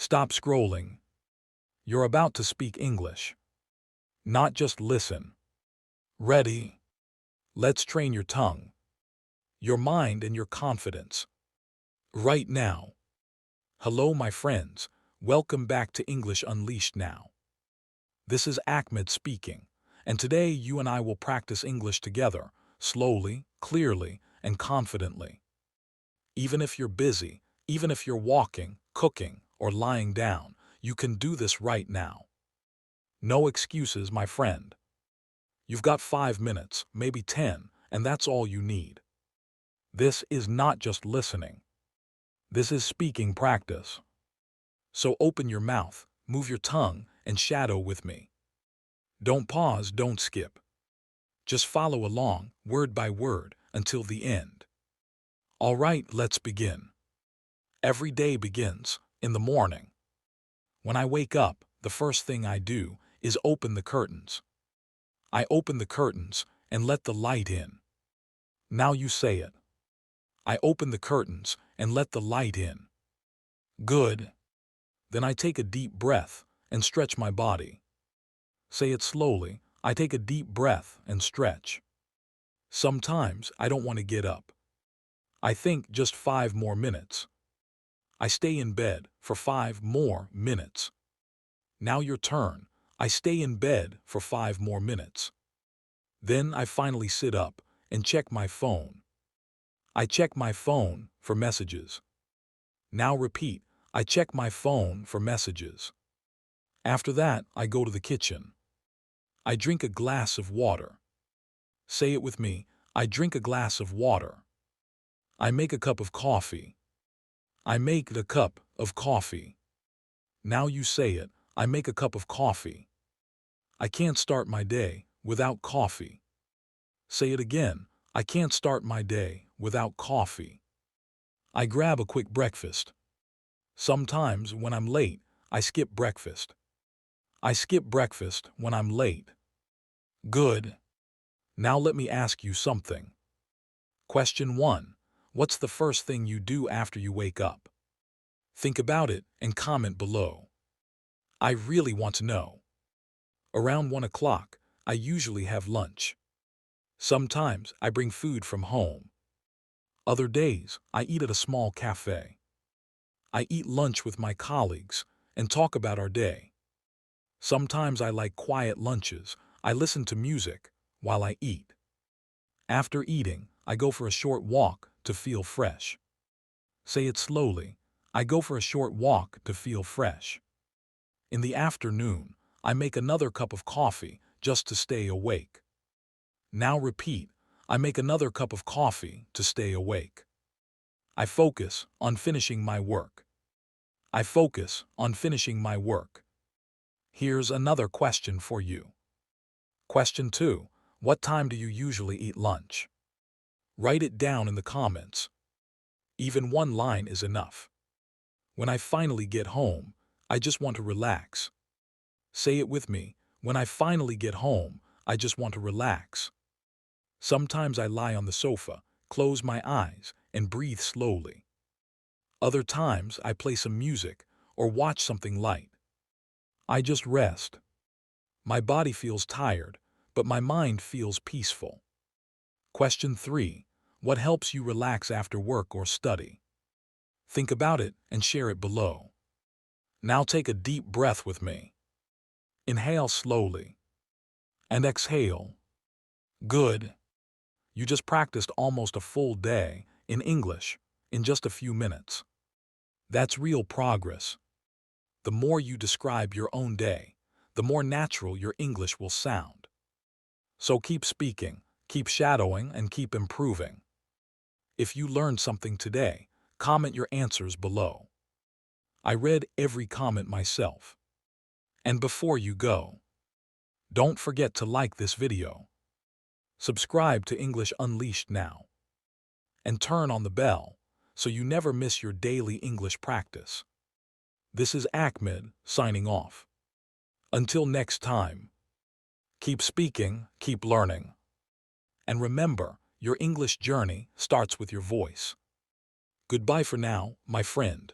Stop scrolling. You're about to speak English. Not just listen. Ready? Let's train your tongue, your mind, and your confidence. Right now. Hello, my friends. Welcome back to English Unleashed Now. This is Ahmed speaking, and today you and I will practice English together, slowly, clearly, and confidently. Even if you're busy, even if you're walking, cooking, or lying down, you can do this right now. No excuses, my friend. You've got 5 minutes, maybe 10, and that's all you need. This is not just listening. This is speaking practice. So open your mouth, move your tongue, and shadow with me. Don't pause, don't skip. Just follow along, word by word, until the end. All right, let's begin. Every day begins in the morning. When I wake up, the first thing I do is open the curtains. I open the curtains and let the light in. Now you say it. I open the curtains and let the light in. Good. Then I take a deep breath and stretch my body. Say it slowly. I take a deep breath and stretch. Sometimes I don't want to get up. I think just 5 more minutes. I stay in bed for 5 more minutes. Now your turn. I stay in bed for 5 more minutes. Then I finally sit up and check my phone. I check my phone for messages. Now repeat. I check my phone for messages. After that, I go to the kitchen. I drink a glass of water. Say it with me. I drink a glass of water. I make a cup of coffee. I make the cup of coffee. Now you say it. I make a cup of coffee. I can't start my day without coffee. Say it again. I can't start my day without coffee. I grab a quick breakfast. Sometimes when I'm late, I skip breakfast. I skip breakfast when I'm late. Good. Now let me ask you something. Question 1. What's the first thing you do after you wake up? Think about it and comment below. I really want to know. Around 1 o'clock, I usually have lunch. Sometimes I bring food from home. Other days, I eat at a small cafe. I eat lunch with my colleagues and talk about our day. Sometimes I like quiet lunches. I listen to music while I eat. After eating, I go for a short walk to feel fresh. Say it slowly. I go for a short walk to feel fresh. In the afternoon, I make another cup of coffee just to stay awake. Now repeat. I make another cup of coffee to stay awake. I focus on finishing my work. I focus on finishing my work. Here's another question for you. Question 2. What time do you usually eat lunch? Write it down in the comments. Even one line is enough. When I finally get home, I just want to relax. Say it with me. When I finally get home, I just want to relax. Sometimes I lie on the sofa, close my eyes, and breathe slowly. Other times I play some music or watch something light. I just rest. My body feels tired, but my mind feels peaceful. Question 3. What helps you relax after work or study? Think about it and share it below. Now take a deep breath with me. Inhale slowly. And exhale. Good. You just practiced almost a full day in English in just a few minutes. That's real progress. The more you describe your own day, the more natural your English will sound. So keep speaking, keep shadowing, and keep improving. If you learned something today, comment your answers below. I read every comment myself. And before you go, don't forget to like this video. Subscribe to English Unleashed now. And turn on the bell so you never miss your daily English practice. This is Ahmed signing off. Until next time, keep speaking, keep learning. And remember, your English journey starts with your voice. Goodbye for now, my friend.